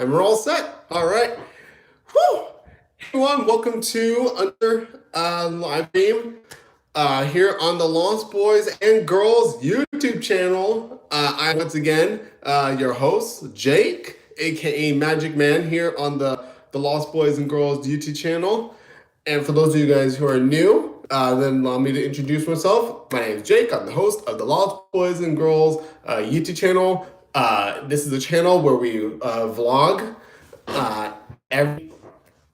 And we're all set. All right. Whew. Everyone, welcome to another live stream here on the Lost Boys and Girls YouTube channel. I'm once again your host, Jake, aka Magic Man, here on the Lost Boys and Girls YouTube channel. And for those of you guys who are new, then allow me to introduce myself. My name is Jake. I'm the host of the Lost Boys and Girls YouTube channel. This is a channel where we vlog every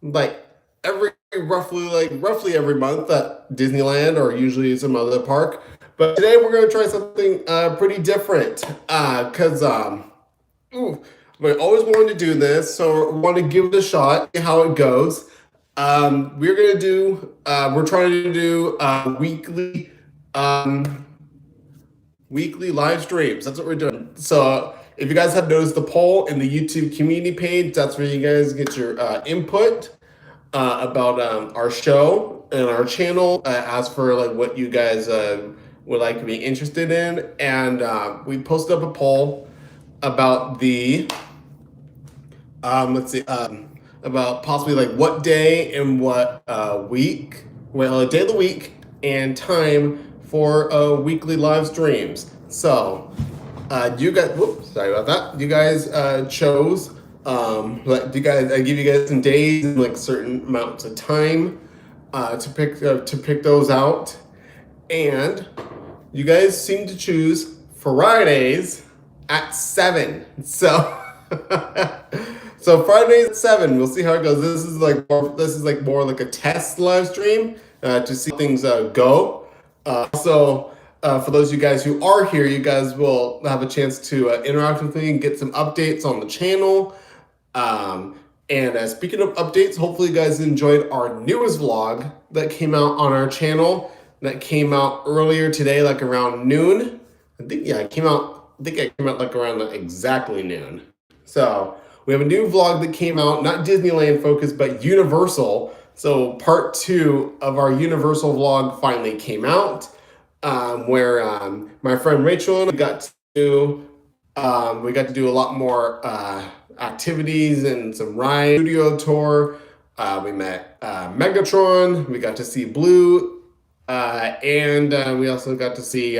like every roughly every month at Disneyland or usually some other park. But today we're gonna try something pretty different because we always wanted to do this, so we want to give it a shot, see how it goes. We're trying to do weekly live streams. That's what we're doing. So if you guys have noticed the poll in the YouTube community page, that's where you guys get your input about our show and our channel. Ask for like what you guys would like to be interested in, and we posted up a poll about the about possibly like what day and what week, well, a day of the week and time for weekly live streams. So you guys, whoops, sorry about that. You guys chose. Like you guys, I give you guys some days and like certain amounts of time to pick those out, and you guys seem to choose Fridays at 7. So. So Fridays at 7, we'll see how it goes. This is like more like a test live stream to see things go. For those of you guys who are here, you guys will have a chance to interact with me and get some updates on the channel. And speaking of updates, hopefully you guys enjoyed our newest vlog that came out on our channel. That came out earlier today, like around noon. I think it came out like around exactly noon. So we have a new vlog that came out, not Disneyland focused, but Universal. So part 2 of our Universal vlog finally came out, where my friend Rachel and I got to do a lot more activities and some ride studio tour. We met Megatron. We got to see Blue, and we also got to see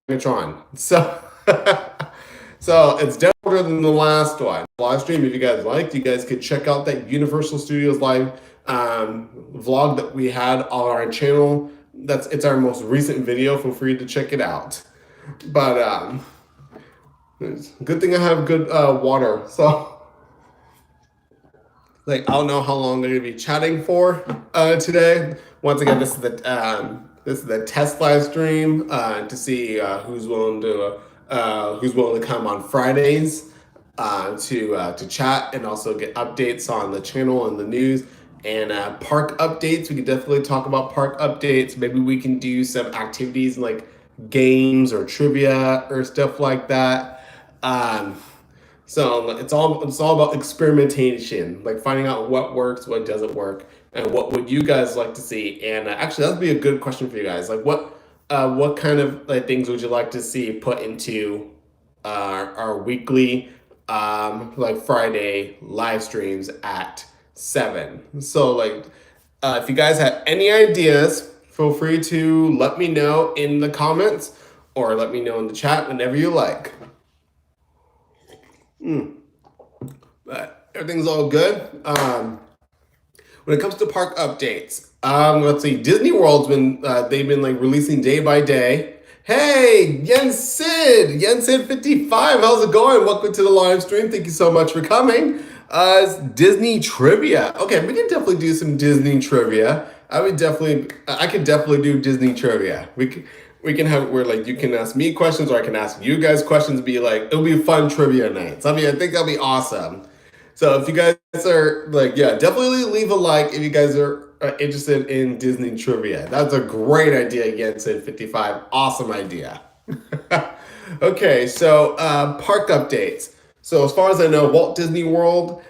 Megatron. So. So it's definitely than the last one. Live stream, if you guys liked, you guys could check out that Universal Studios live vlog that we had on our channel. It's our most recent video. Feel free to check it out. But good thing I have good water. So like I don't know how long I'm gonna be chatting for today. Once again, this is the test live stream to see who's willing to come on Fridays to chat and also get updates on the channel and the news and park updates. We can definitely talk about park updates. Maybe we can do some activities like games or trivia or stuff like that. So it's all about experimentation, like finding out what works, what doesn't work, and what would you guys like to see. And actually, that would be a good question for you guys. Like what kind of like things would you like to see put into our weekly like Friday live streams at 7? So like if you guys have any ideas, feel free to let me know in the comments or let me know in the chat whenever you like. But everything's all good. When it comes to park updates, let's see. Disney World's been they've been like releasing day by day. Hey, Yen Sid 55, how's it going? Welcome to the live stream. Thank you so much for coming. It's Disney trivia. Okay, we can definitely do some Disney trivia. I could definitely do Disney trivia. We can have where like you can ask me questions or I can ask you guys questions. Be like it'll be fun trivia nights. I mean, I think that'll be awesome. So if you guys are like, yeah, definitely leave a like if you guys are interested in Disney trivia. That's a great idea, again, Sid 55. Awesome idea. Okay, so park updates. So as far as I know, Walt Disney World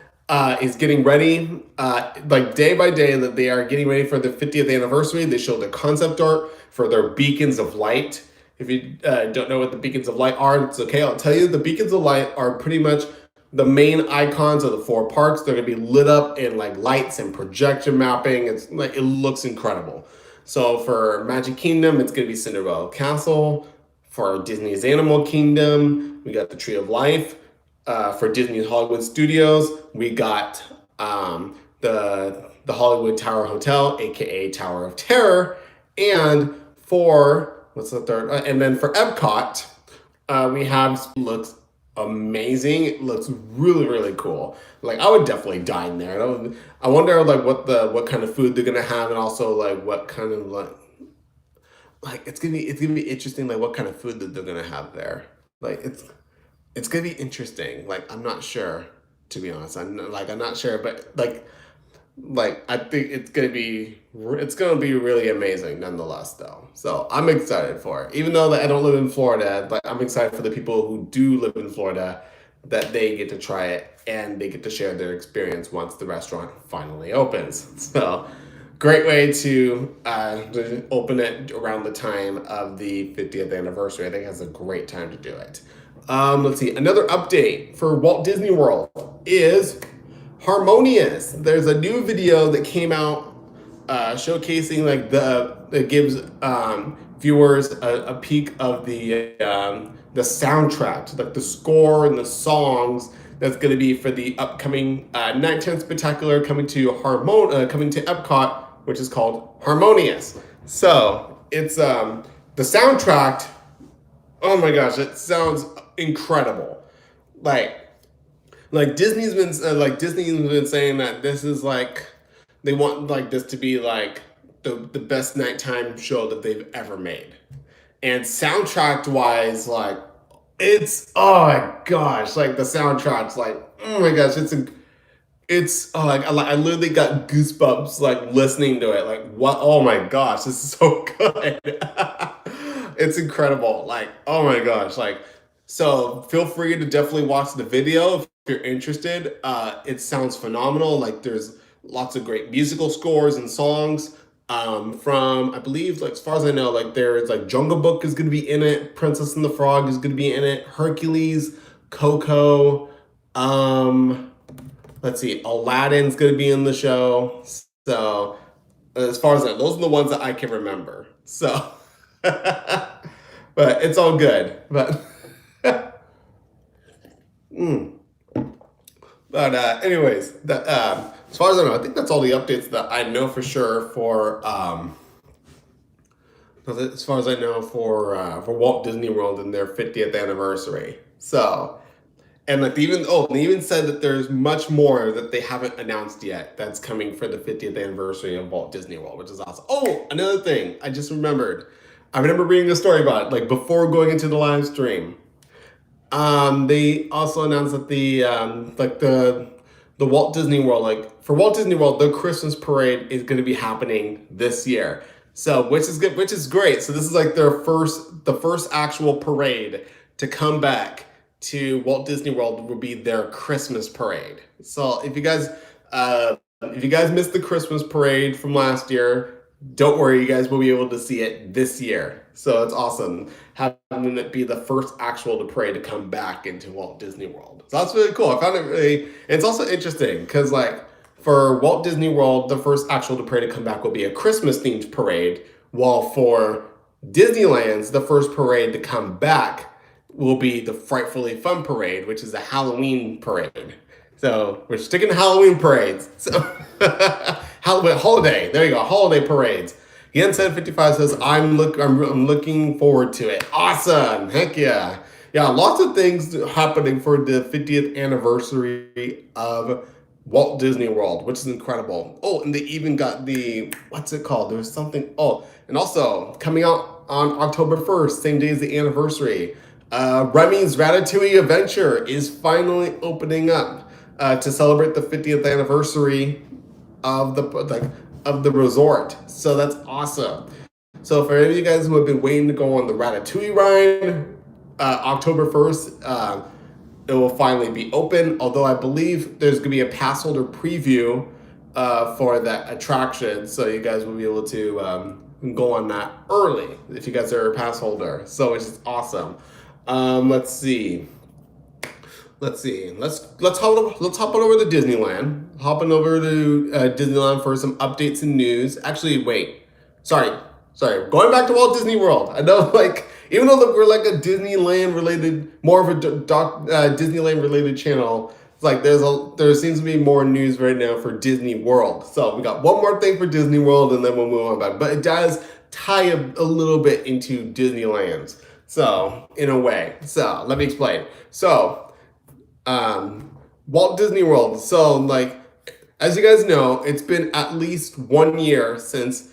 is getting ready, like day by day, that they are getting ready for the 50th anniversary. They showed the concept art for their beacons of light. If you don't know what the beacons of light are, it's okay. I'll tell you, the beacons of light are pretty much the main icons of the 4 parks. They're gonna be lit up in like lights and projection mapping. It's like, it looks incredible. So for Magic Kingdom, it's gonna be Cinderella Castle. For Disney's Animal Kingdom, we got the Tree of Life. For Disney's Hollywood Studios, we got the Hollywood Tower Hotel, aka Tower of Terror, and for what's the third? And then for Epcot, we have looks amazing. It looks really really cool. Like I would definitely dine there. I wonder like what kind of food they're gonna have, and also like what kind of like it's gonna be interesting like what kind of food that they're gonna have there. Like it's gonna be interesting. Like I'm not sure, to be honest. I'm not sure, but like I think it's gonna be really amazing nonetheless though. So I'm excited for it. Even though like, I don't live in Florida, like I'm excited for the people who do live in Florida that they get to try it and they get to share their experience once the restaurant finally opens. So great way to open it around the time of the 50th anniversary. I think that's a great time to do it. Let's see. Another update for Walt Disney World is Harmonious. There's a new video that came out showcasing like it gives viewers a peek of the soundtrack, like the score and the songs that's going to be for the upcoming Nighttime Spectacular coming to Epcot, which is called Harmonious. So it's the soundtrack. Oh my gosh, it sounds incredible. Disney's been saying that this is like they want like this to be like the best nighttime show that they've ever made. And soundtrack wise, like it's oh my gosh, like the soundtrack's like oh my gosh, I literally got goosebumps like listening to it. Like what? Oh my gosh, this is so good. It's incredible. Like oh my gosh, like so feel free to definitely watch the video if you're interested. It sounds phenomenal. Like there's lots of great musical scores and songs. From I believe like as far as I know, like there's like Jungle Book is gonna be in it, Princess and the Frog is gonna be in it, Hercules, Coco, let's see, Aladdin's gonna be in the show. So as far as that, those are the ones that I can remember. So but it's all good. But But anyways, as far as I know, I think that's all the updates that I know for sure for as far as I know for Walt Disney World and their 50th anniversary. So, and like they even said that there's much more that they haven't announced yet that's coming for the 50th anniversary of Walt Disney World, which is awesome. Oh, another thing I just remembered. I remember reading a story about it, like before going into the live stream. They also announced that the Walt Disney World, like for Walt Disney World, the Christmas parade is going to be happening this year. So which is good, which is great. So this is like the first actual parade to come back to Walt Disney World will be their Christmas parade. So if you guys missed the Christmas parade from last year, don't worry, you guys will be able to see it this year. So it's awesome having it be the first actual parade to come back into Walt Disney World. So that's really cool. I found it really, it's also interesting because like for Walt Disney World, the first actual parade to come back will be a Christmas themed parade, while for Disneyland's, the first parade to come back will be the Frightfully Fun Parade, which is a Halloween parade. So we're sticking to Halloween parades. So holiday, there you go, holiday parades. Yen755 says, I'm looking forward to it. Awesome, heck yeah. Yeah, lots of things happening for the 50th anniversary of Walt Disney World, which is incredible. Oh, and they even got what's it called? There's something, and also coming out on October 1st, same day as the anniversary, Remy's Ratatouille Adventure is finally opening up to celebrate the 50th anniversary of the resort. So that's awesome. So for any of you guys who have been waiting to go on the Ratatouille ride, October 1st, it will finally be open. Although I believe there's going to be a pass holder preview for that attraction. So you guys will be able to go on that early if you guys are a pass holder. So it's just awesome. Let's see. let's see. Let's hop on over to Disneyland. Hopping over to Disneyland for some updates and news. Actually, wait. Sorry. Going back to Walt Disney World. I know, like, even though we're like a Disneyland related, more of a Disneyland related channel. It's like there seems to be more news right now for Disney World. So we got one more thing for Disney World, and then we'll move on back. But it does tie a little bit into Disneyland's. So in a way. So let me explain. So Walt Disney World. So like, as you guys know, it's been at least 1 year since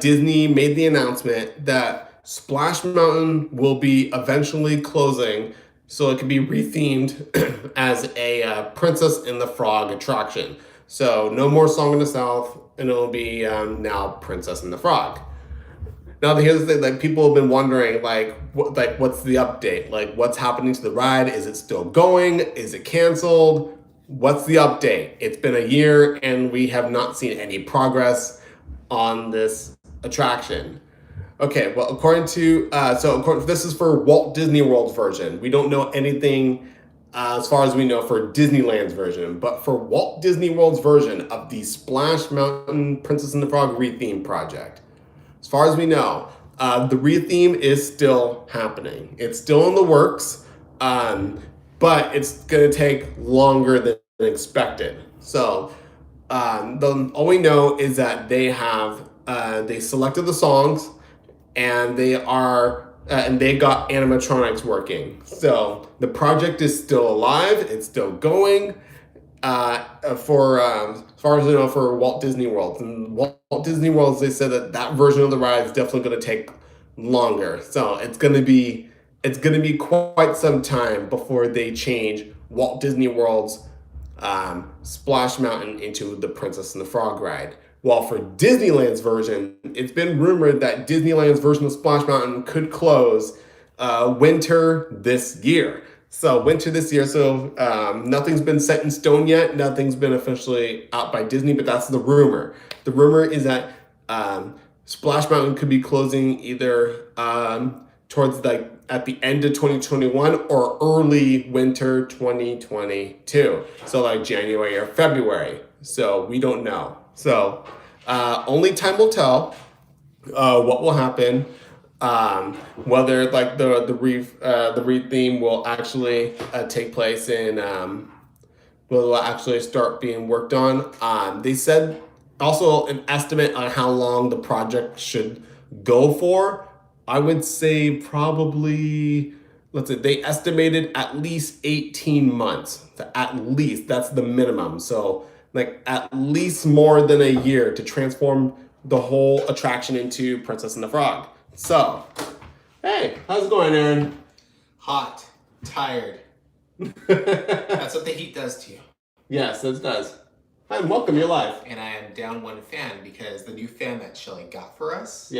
Disney made the announcement that Splash Mountain will be eventually closing so it can be rethemed as a Princess and the Frog attraction. So no more Song in the South, and it'll be now Princess and the Frog. Now here's the thing: like people have been wondering, what's the update? Like, what's happening to the ride? Is it still going? Is it canceled? What's the update? It's been a year, and we have not seen any progress on this attraction. Okay, well, this is for Walt Disney World's version. We don't know anything as far as we know for Disneyland's version, but for Walt Disney World's version of the Splash Mountain Princess and the Frog retheme project, as far as we know, the retheme is still happening. It's still in the works, but it's going to take longer than expected. So all we know is that they selected the songs, and they got animatronics working. So the project is still alive. It's still going. As far as I know, for Walt Disney World. And Walt Disney World, they said that version of the ride is definitely going to take longer. So it's going to be quite some time before they change Walt Disney World's Splash Mountain into the Princess and the Frog ride. While for Disneyland's version, it's been rumored that Disneyland's version of Splash Mountain could close winter this year. So nothing's been set in stone yet. Nothing's been officially out by Disney, but that's the rumor. The rumor is that Splash Mountain could be closing either towards at the end of 2021 or early winter 2022. So like January or February. So we don't know. So only time will tell what will happen. Whether like the retheme will actually take place in will actually start being worked on. They said also an estimate on how long the project should go for. I would say probably, they estimated at least 18 months. At least, that's the minimum. So like at least more than a year to transform the whole attraction into Princess and the Frog. So, hey, how's it going, Aaron? Hot, tired. That's what the heat does to you. Yes, it does. Hi, welcome, you're live. And I am down one fan because the new fan that Shelly got for us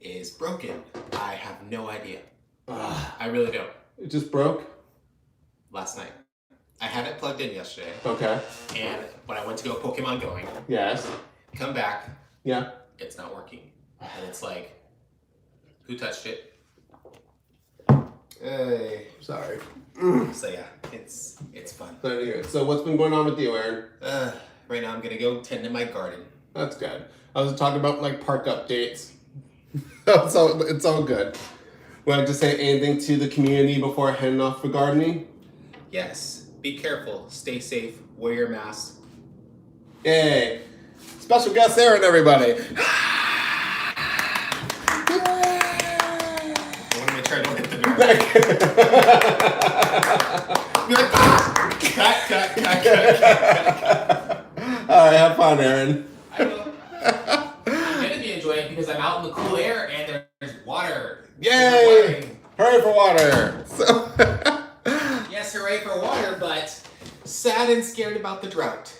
is broken. I have no idea. I really don't. It just broke? Last night. I had it plugged in yesterday. Okay. And when I went to go Pokemon Going, come back, it's not working. And it's like, who touched it? Hey, sorry. So yeah, it's fun. So what's been going on with you, Aaron? Right now I'm gonna go tend to my garden. That's good. I was talking about like park updates. So it's all good. Want to say anything to the community before heading off for gardening? Yes. Be careful. Stay safe. Wear your mask. Yay! Special guest Aaron, everybody. I want to make sure I don't hit the door. Be like, cut. All right, have fun, Aaron. I will. I'm gonna be enjoying it because I'm out in the cool air and there's water. Yay! Hurry for water. Yes, hooray for water, but sad and scared about the drought.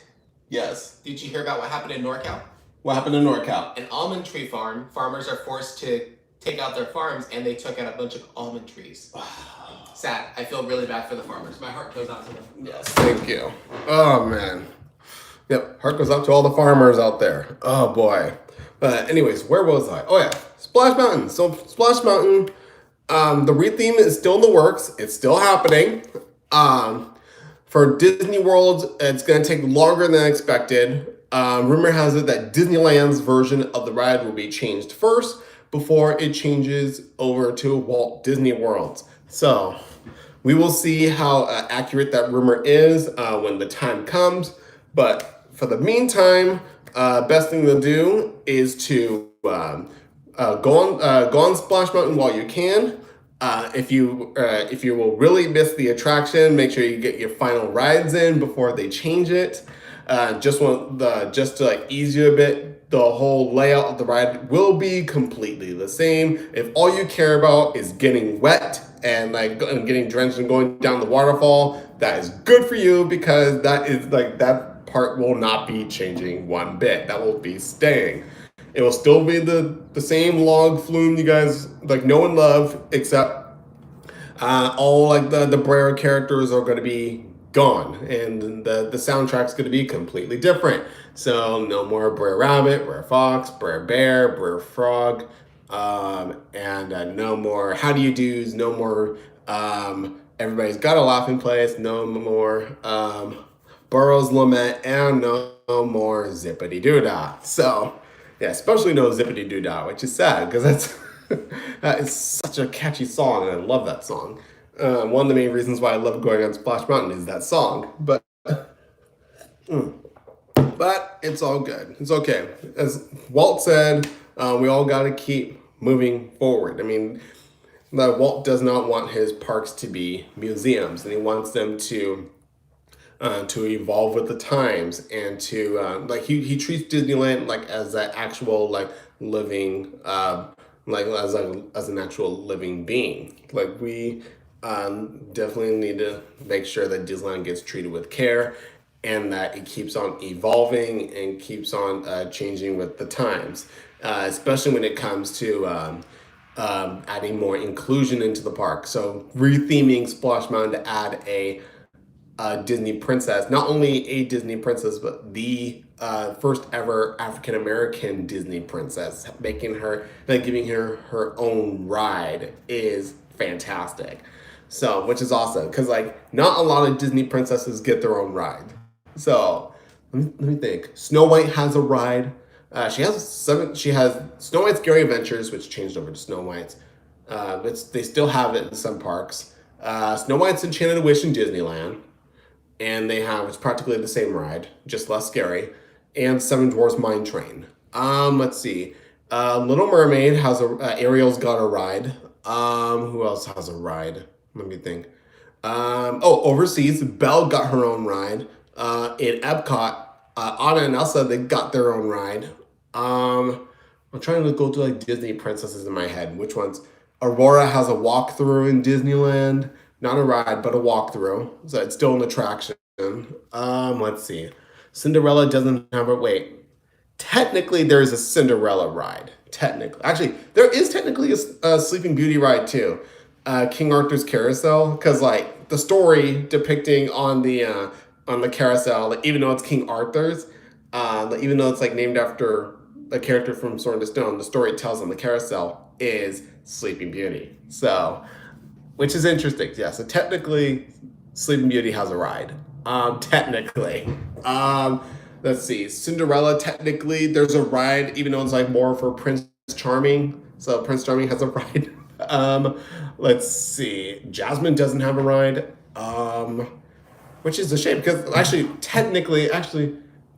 Yes. Did you hear about what happened in NorCal? What happened in NorCal? An almond tree farm. Farmers are forced to take out their farms, and they took out a bunch of almond trees. Sad. I feel really bad for the farmers. My heart goes out to them. Yes, thank you. Oh, man. Yep, heart goes out to all the farmers out there. Oh, boy. But anyways, where was I? Oh, yeah. Splash Mountain. So Splash Mountain, the retheme is still in the works. It's still happening. For Disney World, it's going to take longer than expected. Rumor has it that Disneyland's version of the ride will be changed first before it changes over to Walt Disney World. So we will see how accurate that rumor is when the time comes. But for the meantime, best thing to do is to go on Splash Mountain while you can. If you will really miss the attraction, make sure you get your final rides in before they change it. Just to like ease you a bit, the whole layout of the ride will be completely the same. If all you care about is getting wet and like getting drenched and going down the waterfall, that is good for you, because that part will not be changing one bit. That will be staying. It will still be the same log flume you guys like know and love, except all like the Brer characters are going to be gone, and the soundtrack's going to be completely different. So no more Brer Rabbit, Brer Fox, Brer Bear, Brer Frog, and no more How Do You Do's, no more Everybody's Got a Laughing Place, no more Burrow's Lament, and no more Zippity Doo Dah. So yeah, especially no Zippity Doo Dah, which is sad, because that is such a catchy song, and I love that song. One of the main reasons why I love going on Splash Mountain is that song. But it's all good. It's okay. As Walt said, we all got to keep moving forward. I mean, Walt does not want his parks to be museums, and he wants them to evolve with the times, and to like he treats Disneyland like as an actual like living like as an actual living being. Like we definitely need to make sure that Disneyland gets treated with care, and that it keeps on evolving and keeps on changing with the times, especially when it comes to adding more inclusion into the park. So retheming Splash Mountain to add a Disney princess, not only a Disney princess, but the first ever African American Disney princess, making her, like giving her her own ride, is fantastic. So, which is awesome, because like not a lot of Disney princesses get their own ride. So let me think. Snow White has a ride. She has Snow White's Scary Adventures, which changed over to Snow White's. They still have it in some parks. Snow White's Enchanted Wish in Disneyland, and it's practically the same ride, just less scary. And Seven Dwarfs Mine Train. Let's see. Little Mermaid has Ariel's got a ride. Who else has a ride? Let me think. Overseas, Belle got her own ride. In Epcot, Anna and Elsa, they got their own ride. I'm trying to go through like Disney princesses in my head. Which ones? Aurora has a walkthrough in Disneyland. Not a ride, but a walkthrough. So it's still an attraction. Let's see. Cinderella doesn't have a wait. Technically, there is a Cinderella ride. Technically, actually, there is technically a Sleeping Beauty ride too. King Arthur's Carousel, because like the story depicting on the carousel, like, even though it's King Arthur's, like, even though it's like named after a character from Sword in Stone, the story it tells on the carousel is Sleeping Beauty. So, which is interesting. Yeah, so technically, Sleeping Beauty has a ride. Technically. Let's see. Cinderella, technically, there's a ride, even though it's like more for Prince Charming. So Prince Charming has a ride. Let's see. Jasmine doesn't have a ride. Which is a shame, because technically,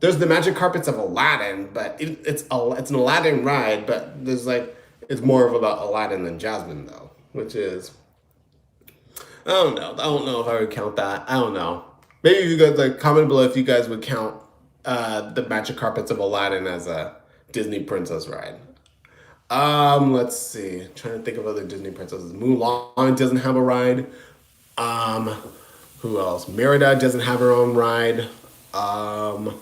there's the Magic Carpets of Aladdin, but it's an Aladdin ride, but it's more of about Aladdin than Jasmine though, which is, I don't know. I don't know if I would count that. I don't know. Maybe you guys like comment below if you guys would count the Magic Carpets of Aladdin as a Disney princess ride. Let's see. Trying to think of other Disney princesses. Mulan doesn't have a ride. Who else? Merida doesn't have her own ride. Trying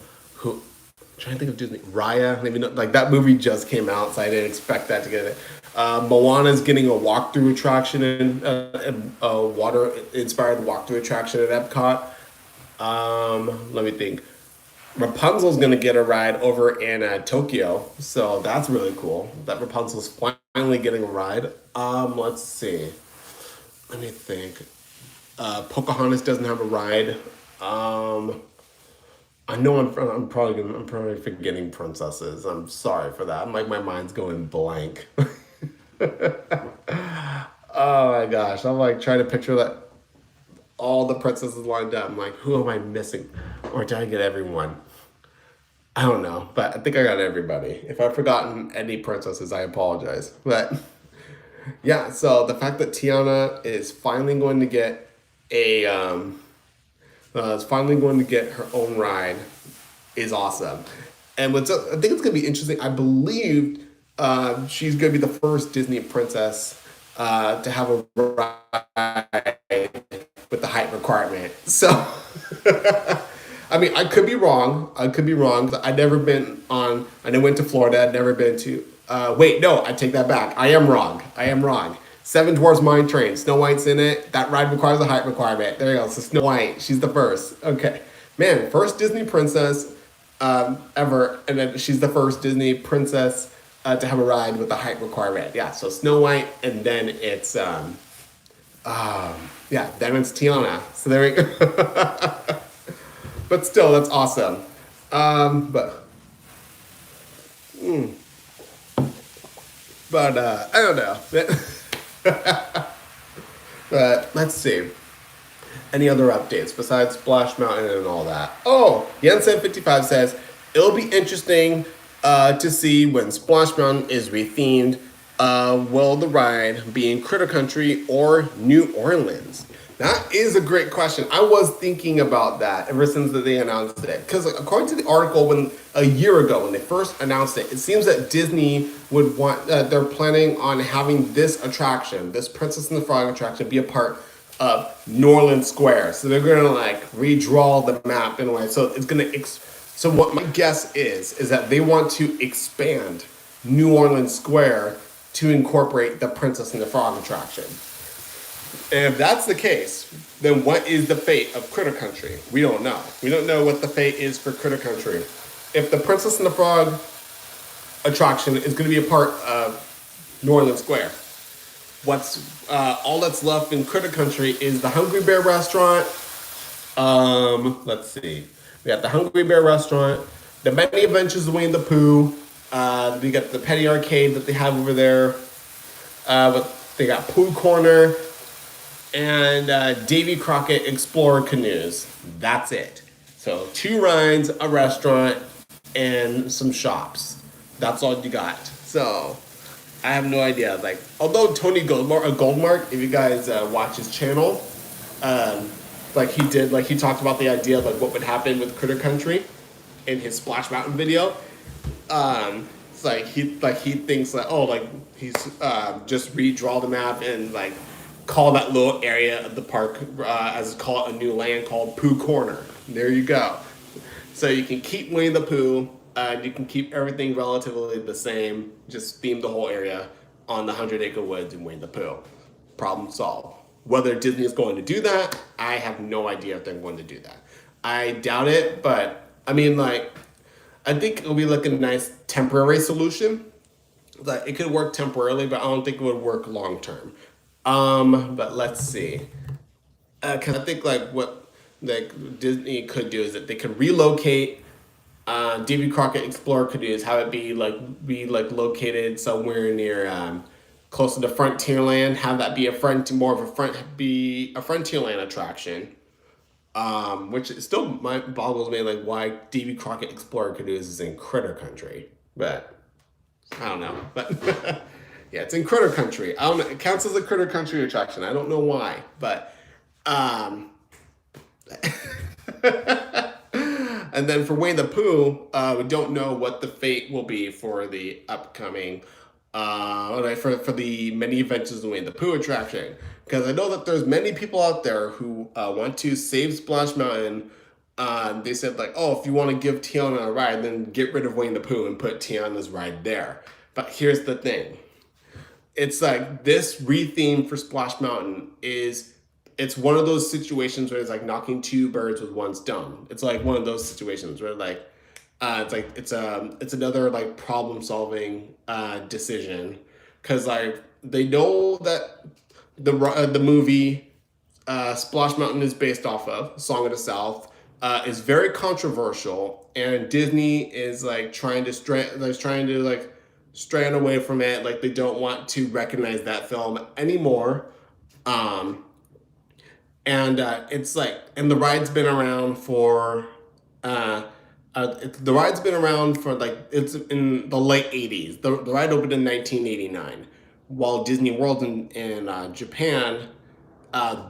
to think of Disney. Raya, maybe not, like that movie just came out, so I didn't expect that to get it. Moana's getting a walkthrough attraction a water-inspired walkthrough attraction at Epcot. Let me think. Rapunzel's gonna get a ride over in Tokyo, so that's really cool. That Rapunzel's finally getting a ride. Let's see. Let me think. Pocahontas doesn't have a ride. I know I'm probably forgetting princesses. I'm sorry for that. I'm like my mind's going blank. Oh my gosh, I'm like trying to picture that all the princesses lined up. I'm like, who am I missing? Or did I get everyone? I don't know, but I think I got everybody. If I've forgotten any princesses, I apologize. But yeah, so the fact that Tiana is finally going to get is finally going to get her own ride is awesome. And I think it's going to be interesting. I believe she's going to be the first Disney princess to have a ride with the height requirement. So, I mean, I could be wrong. I could be wrong. I've never been on. I never went to Florida. I've never been to. Wait, no, I take that back. I am wrong. I am wrong. Seven Dwarfs Mine Train. Snow White's in it. That ride requires a height requirement. There you go. So Snow White, she's the first. Okay, man, first Disney princess ever, and then she's the first Disney princess to have a ride with a height requirement. Yeah, so Snow White, and then it's yeah, then it's Tiana. So there we go. But still, that's awesome. But I don't know. But let's see. Any other updates besides Splash Mountain and all that? Oh, Yensen55 says it'll be interesting to see when Splash Mountain is rethemed. Will the ride be in Critter Country or New Orleans? That is a great question. I was thinking about that ever since they announced it. Because according to the article, when a year ago when they first announced it, it seems that Disney would want. They're planning on having this attraction, this Princess and the Frog attraction, be a part of Norland Square. So they're gonna like redraw the map in a way. So it's gonna. So what my guess is that they want to expand New Orleans Square to incorporate the Princess and the Frog attraction. And if that's the case, then what is the fate of Critter Country? We don't know. We don't know what the fate is for Critter Country. If the Princess and the Frog attraction is going to be a part of New Orleans Square, what's all that's left in Critter Country is the Hungry Bear restaurant. Let's see. We got the Hungry Bear restaurant, the Many Adventures of Winnie the Pooh. We got the Petty Arcade that they have over there. They got Pooh Corner and Davy Crockett Explorer Canoes. That's it. So 2 rides, a restaurant, and some shops. That's all you got. So I have no idea. Like, although Tony Goldmark, if you guys watch his channel, he talked about the idea of like what would happen with Critter Country in his Splash Mountain video. It's like he thinks that he's just redraw the map and like call that little area of the park call it a new land called Pooh Corner. There you go. So you can keep Winnie the Pooh. You can keep everything relatively the same. Just theme the whole area on the 100 Acre Woods and Winnie the Pooh. Problem solved. Whether Disney is going to do that, I have no idea if they're going to do that. I doubt it, but I mean, like, I think it'll be like a nice temporary solution. Like, it could work temporarily, but I don't think it would work long term. But let's see. Because I think like what like Disney could do is that they could relocate Davy Crockett Explorer Canoes, have it be located somewhere near close to the Frontierland, have that be a Frontierland attraction. Which still boggles me like why Davy Crockett Explorer Canoes is in Critter Country, but I don't know. But yeah, it's in Critter Country. I don't know. It counts as a Critter Country attraction. I don't know why, but and then for Winnie the Pooh, we don't know what the fate will be for the upcoming for the Many Adventures of Winnie the Pooh attraction. Because I know that there's many people out there who want to save Splash Mountain. They said like, oh, if you want to give Tiana a ride, then get rid of Winnie the Pooh and put Tiana's ride there. But here's the thing. It's like this retheme for Splash Mountain it's one of those situations where it's like knocking 2 birds with 1 stone. It's like one of those situations where like it's another like problem solving decision, because like they know that the movie Splash Mountain is based off of, Song of the South, is very controversial, and Disney is like trying to strand away from it. Like they don't want to recognize that film anymore. Um, and it's like, and the ride's been around for the ride's been around for like, it's in the late 80s. The ride opened in 1989, while Disney World in Japan,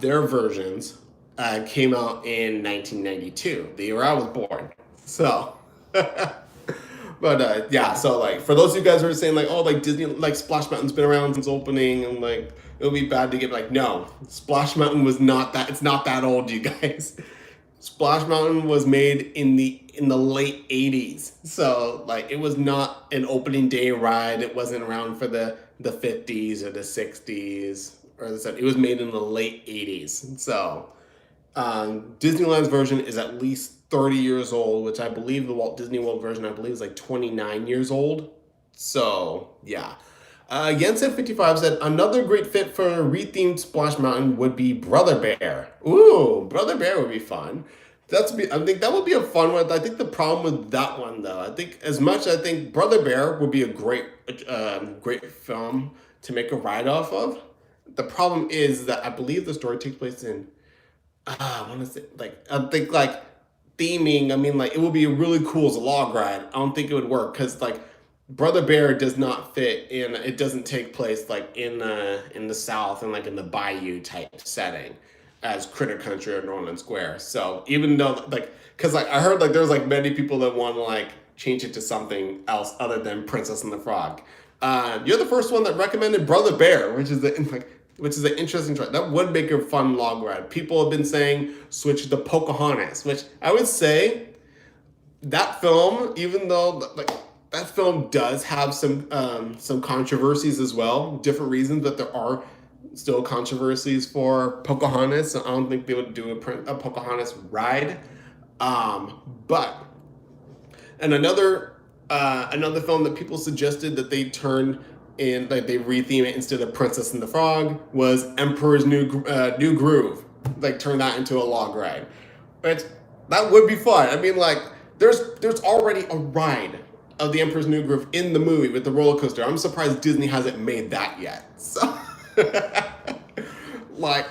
their versions came out in 1992, the year I was born. So, but yeah, so like for those of you guys who are saying like, oh, like Disney, like Splash Mountain's been around since opening, and like it would be bad to get like, no, Splash Mountain was not that. It's not that old, you guys. Splash Mountain was made in the late 80s. So like it was not an opening day ride. It wasn't around for the 50s or the 60s or it was made in the late 80s. So Disneyland's version is at least 30 years old, which I believe the Walt Disney World version I believe is like 29 years old. So yeah. Yensen55 said another great fit for a rethemed Splash Mountain would be Brother Bear. Ooh, Brother Bear would be fun. I think that would be a fun one. I think the problem with that one though, I think as much I think Brother Bear would be a great film to make a ride off of. The problem is that I believe the story takes place in I want to say like I think like theming. I mean like it would be really cool as a log ride. I don't think it would work because like Brother Bear does not fit in. It doesn't take place like in the South and like in the Bayou type setting as Critter Country or Norland Square. So even though like because like I heard like there's like many people that want to like change it to something else other than Princess and the Frog. You're the first one that recommended Brother Bear, which is an interesting choice. That would make a fun log ride. People have been saying switch to Pocahontas, which I would say that film, even though like that film does have some controversies as well, different reasons, but there are still controversies for Pocahontas. So I don't think they would do a Pocahontas ride. But and another film that people suggested that they turn in, like they retheme it instead of Princess and the Frog was Emperor's New Groove. Like turn that into a log ride, but that would be fun. I mean, like there's already a ride of the Emperor's New Groove in the movie with the roller coaster. I'm surprised Disney hasn't made that yet. So, like,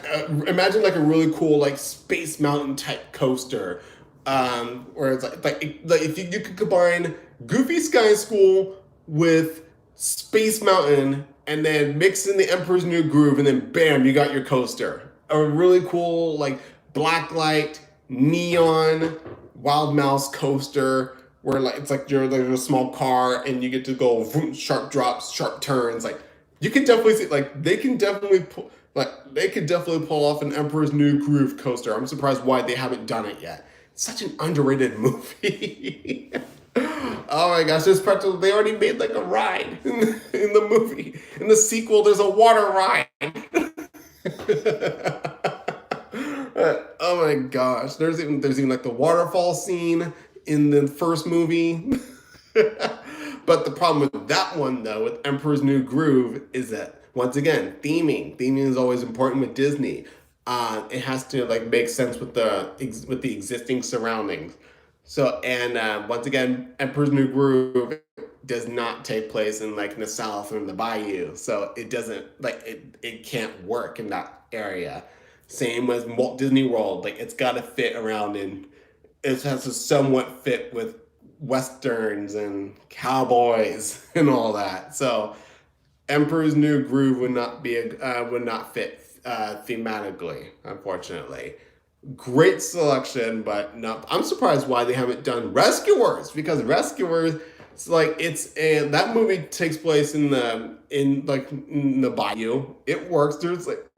imagine like a really cool like Space Mountain type coaster, where it's like if you could combine Goofy Sky School with Space Mountain and then mix in the Emperor's New Groove, and then bam, you got your coaster. A really cool like blacklight neon Wild Mouse coaster where like it's like you're like a small car and you get to go vroom, sharp drops, sharp turns. Like you can definitely see like they could definitely pull off an Emperor's New Groove coaster. I'm surprised why they haven't done it yet. It's such an underrated movie. Oh my gosh, they already made like a ride in the movie. In the sequel, there's a water ride. Oh my gosh, there's even like the waterfall scene in the first movie. But the problem with that one though, with Emperor's New Groove, is that once again, theming is always important with Disney. It has to like make sense with the existing surroundings. So and once again, Emperor's New Groove does not take place in like in the South or in the Bayou, so it doesn't like it can't work in that area. Same with Walt Disney World, like it's got to fit around in. It has to somewhat fit with westerns and cowboys and all that. So Emperor's New Groove would not fit thematically, unfortunately. Great selection, but not. I'm surprised why they haven't done Rescuers, because Rescuers, it's like that movie takes place in the Bayou. It works. There's like.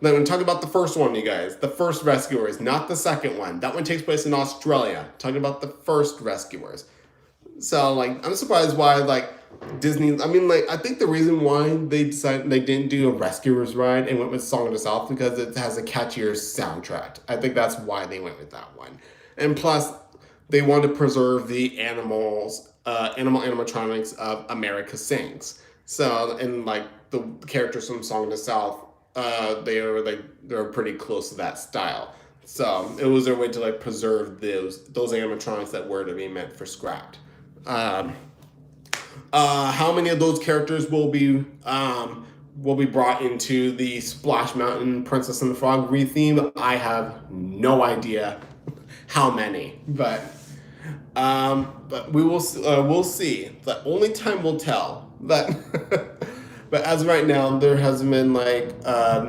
Then I'm talking about the first one, you guys. The first Rescuers, not the second one. That one takes place in Australia. Talking about the first Rescuers. So, like, I'm surprised why, like, Disney... I mean, like, I think the reason why they decided they didn't do a Rescuers ride and went with Song of the South because it has a catchier soundtrack. I think that's why they went with that one. And plus, they wanted to preserve the animal animatronics of America Sings. So, and, like, the characters from Song of the South they're pretty close to that style. So it was their way to like preserve those animatronics that were to be meant for scrapped. How many of those characters will be brought into the Splash Mountain Princess and the Frog retheme? I have no idea how many, but we will we'll see. But only time will tell. But but as of right now, there hasn't been like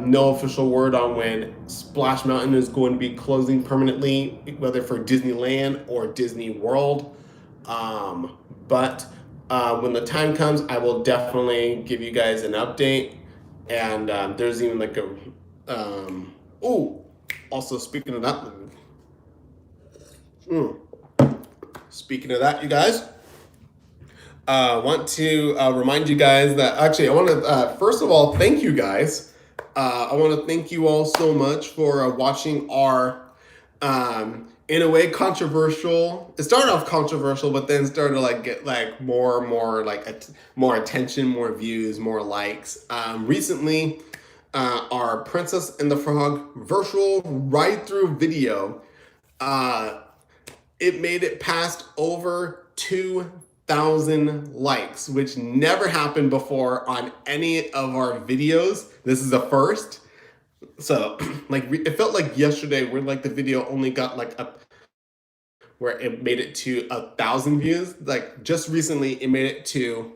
no official word on when Splash Mountain is going to be closing permanently, whether for Disneyland or Disney World. But when the time comes, I will definitely give you guys an update. And there's even like also speaking of that, speaking of that, you guys, want to remind you guys that actually I want to first of all thank you guys. I want to thank you all so much for watching our in a way controversial. It started off controversial, but then started to like get like more more attention, more views, more likes. Recently, our Princess and the Frog virtual ride-through video, it made it past over 2,000 likes, which never happened before on any of our videos. This is a first. So like it felt like yesterday where like the video only got like where it made it to 1,000 views. Like just recently it made it to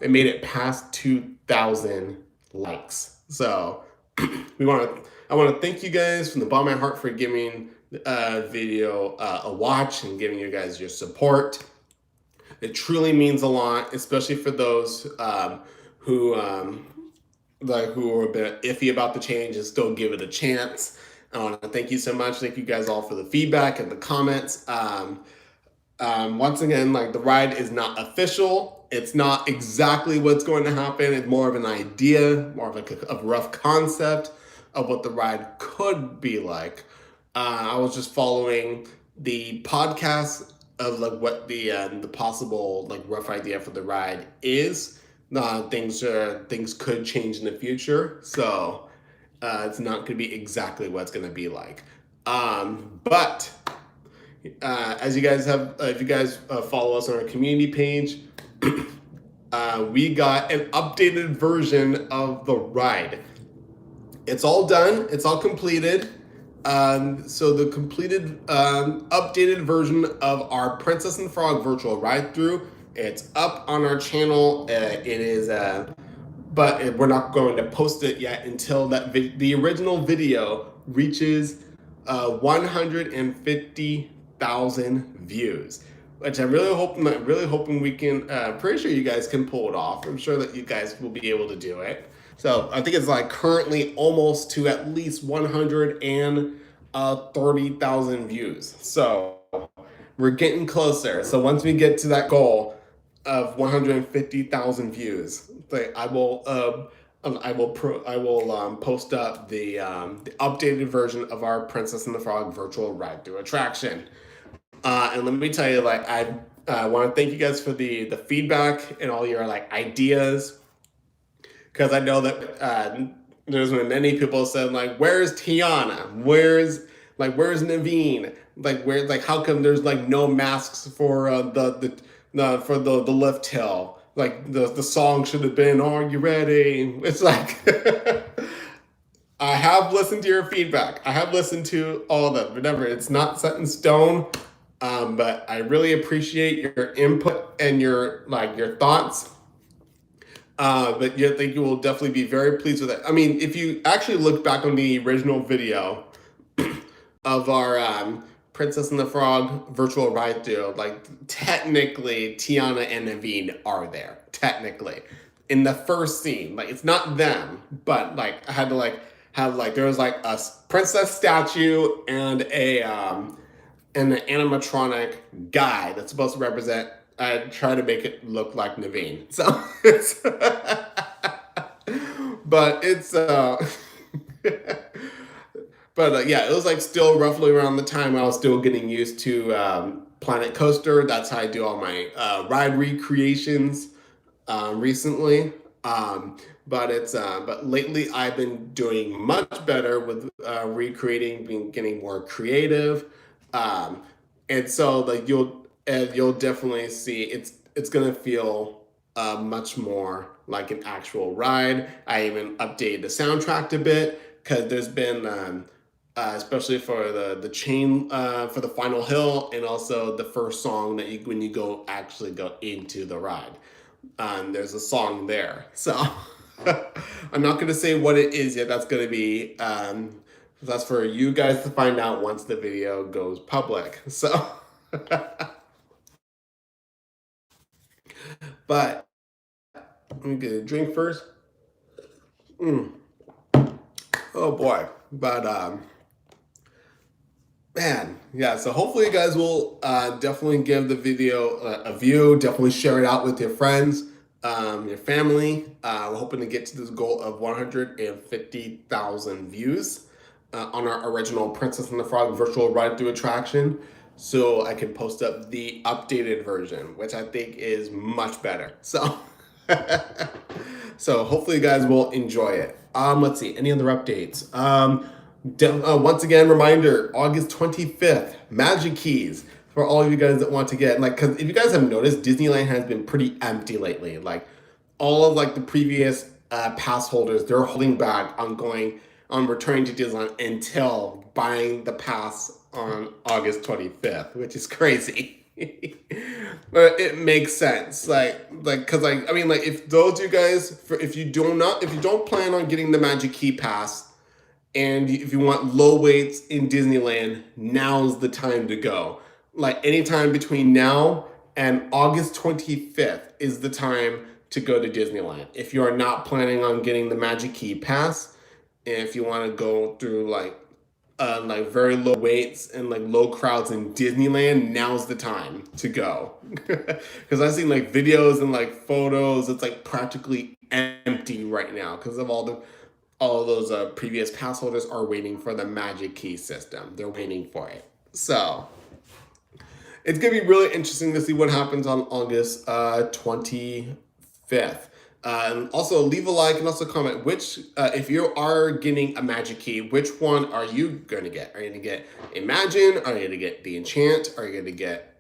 it made it past 2,000 likes. So I want to thank you guys from the bottom of my heart for giving video a watch and giving you guys your support. It truly means a lot, especially for those who are a bit iffy about the change and still give it a chance. I want to thank you so much. Thank you guys all for the feedback and the comments. Once again, like the ride is not official. It's not exactly what's going to happen. It's more of an idea, more of like a rough concept of what the ride could be like. I was just following the podcast of like what the possible like rough idea for the ride is. Things could change in the future, so it's not going to be exactly what it's going to be like. But as you guys have, if you guys follow us on our community page, we got an updated version of the ride. It's all done. It's all completed. So the completed, updated version of our Princess and Frog virtual ride-through, it's up on our channel. It is, but we're not going to post it yet until that the original video reaches 150,000 views, which I'm really hoping we can. Pretty sure you guys can pull it off. I'm sure that you guys will be able to do it. So I think it's like currently almost to at least 130,000 views. So we're getting closer. So once we get to that goal of 150,000 views, I will post up the updated version of our Princess and the Frog virtual ride-through attraction. And let me tell you, like I want to thank you guys for the feedback and all your like ideas. Because I know that there's been many people said like, "Where's Tiana? Where's Naveen? Like how come there's like no masks for the lift hill? Like the song should have been 'Are You Ready?'" It's like I have listened to your feedback. I have listened to all of them. Remember, it's not set in stone. But I really appreciate your input and your thoughts. But I think you will definitely be very pleased with it. I mean, if you actually look back on the original video of our Princess and the Frog virtual ride-through, like technically Tiana and Naveen are there, technically. In the first scene. Like it's not them, but like I had to there was like a princess statue and an animatronic guy that's supposed to represent. I try to make it look like Naveen. So it's but it's but yeah, it was like still roughly around the time I was still getting used to Planet Coaster. That's how I do all my ride recreations recently. But lately I've been doing much better with recreating, getting more creative, and so like you'll definitely see it's gonna feel much more like an actual ride. I even updated the soundtrack a bit because there's been especially for the chain for the final hill and also the first song that you when you actually go into the ride. There's a song there, so I'm not gonna say what it is yet. That's gonna be that's for you guys to find out once the video goes public. So, but let me get a drink first. Oh boy, but man, yeah. So hopefully you guys will definitely give the video a view. Definitely share it out with your friends, your family. We're hoping to get to this goal of 150,000 views on our original Princess and the Frog virtual ride through attraction. So I can post up the updated version, which I think is much better. So, so hopefully you guys will enjoy it. Let's see, any other updates? Once again, reminder, August 25th, Magic Keys for all of you guys that want to get, like, because if you guys have noticed, Disneyland has been pretty empty lately. Like, all of, like, the previous pass holders, they're holding back on returning to Disneyland until buying the pass on August 25th, which is crazy. But it makes sense, because I mean, like, if those you guys, if you don't plan on getting the Magic Key pass, and if you want low waits in Disneyland, now's the time to go. Like anytime between now and August 25th is the time to go to Disneyland. If you are not planning on getting the Magic Key pass, and if you want to go through like very low waits and like low crowds in Disneyland, now's the time to go. Because I've seen like videos and like photos, it's like practically empty right now because of all of those previous pass holders are waiting for the Magic Key system. They're waiting for it. So it's going to be really interesting to see what happens on August 25th. And also leave a like and also comment which, if you are getting a Magic Key, which one are you going to get? Are you going to get Imagine? Are you going to get the Enchant? Are you going to get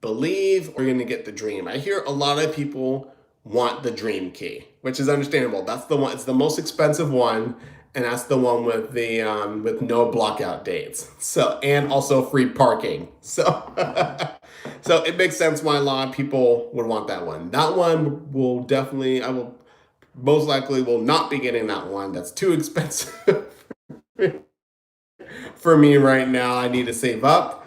Believe? Or are you going to get the Dream? I hear a lot of people want the Dream Key, which is understandable. That's the one, it's the most expensive one, and that's the one with the with no blockout dates. So, and also free parking. So so it makes sense why a lot of people would want that one. That one will definitely, I will most likely will not be getting that one. That's too expensive for me right now. I need to save up.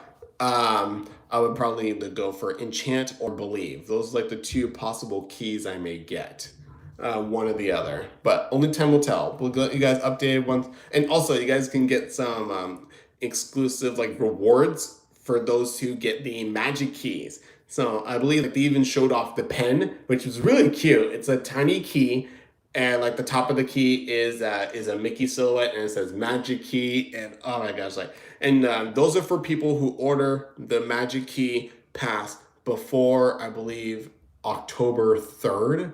I would probably either go for Enchant or Believe. Those are like the two possible keys I may get. One or the other. But only time will tell. We'll get you guys updated once. And also, you guys can get some exclusive like rewards for those who get the Magic Keys. So I believe like, they even showed off the pen, which was really cute. It's a tiny key. And like the top of the key is a Mickey silhouette, and it says Magic Key. And oh my gosh, like, and those are for people who order the Magic Key pass before, I believe, October 3rd.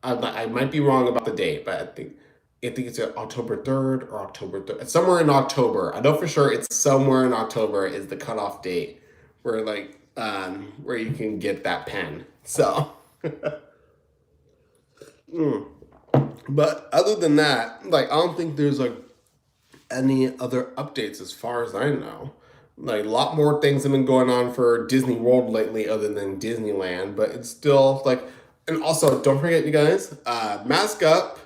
I might be wrong about the date, but I think it's October 3rd or October 3rd. It's somewhere in October. I know for sure it's somewhere in October is the cutoff date where like where you can get that pen. So. But other than that, like, I don't think there's like any other updates as far as I know. Like, a lot more things have been going on for Disney World lately other than Disneyland, but it's still like, and also don't forget you guys, mask up,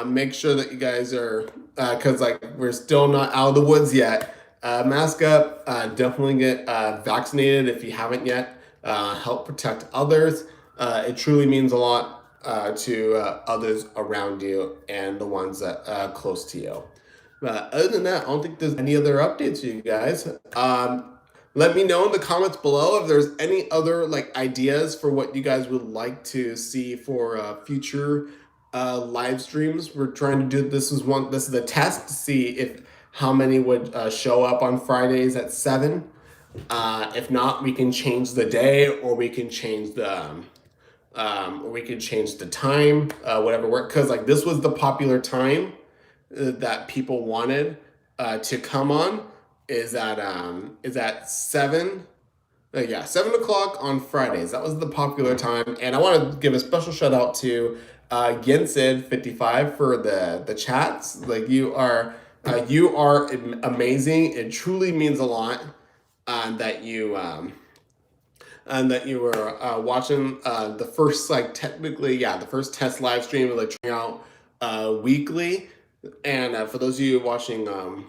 make sure that you guys are, cause like we're still not out of the woods yet. Mask up, definitely get vaccinated if you haven't yet, help protect others. It truly means a lot to others around you and the ones that close to you. But other than that, I don't think there's any other updates for you guys. Let me know in the comments below if there's any other like ideas for what you guys would like to see for future live streams. We're trying to do this is a test to see if how many would show up on Fridays at 7. If not, we can change the day or we can change the or we could change the time, whatever work. Because like this was the popular time that people wanted to come on. Is at 7. Yeah, 7 o'clock on Fridays. That was the popular time, and I want to give a special shout out to Gensid55 for the chats. Like you are amazing. It truly means a lot that you were watching the first the first test live stream of like trying out weekly, and for those of you watching the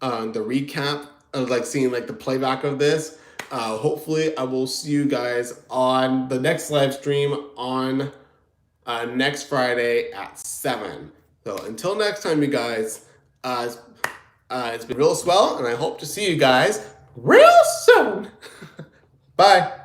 recap of like seeing like the playback of this. Hopefully, I will see you guys on the next live stream on next Friday at 7. So until next time, you guys, it's been real swell, and I hope to see you guys real soon. Bye.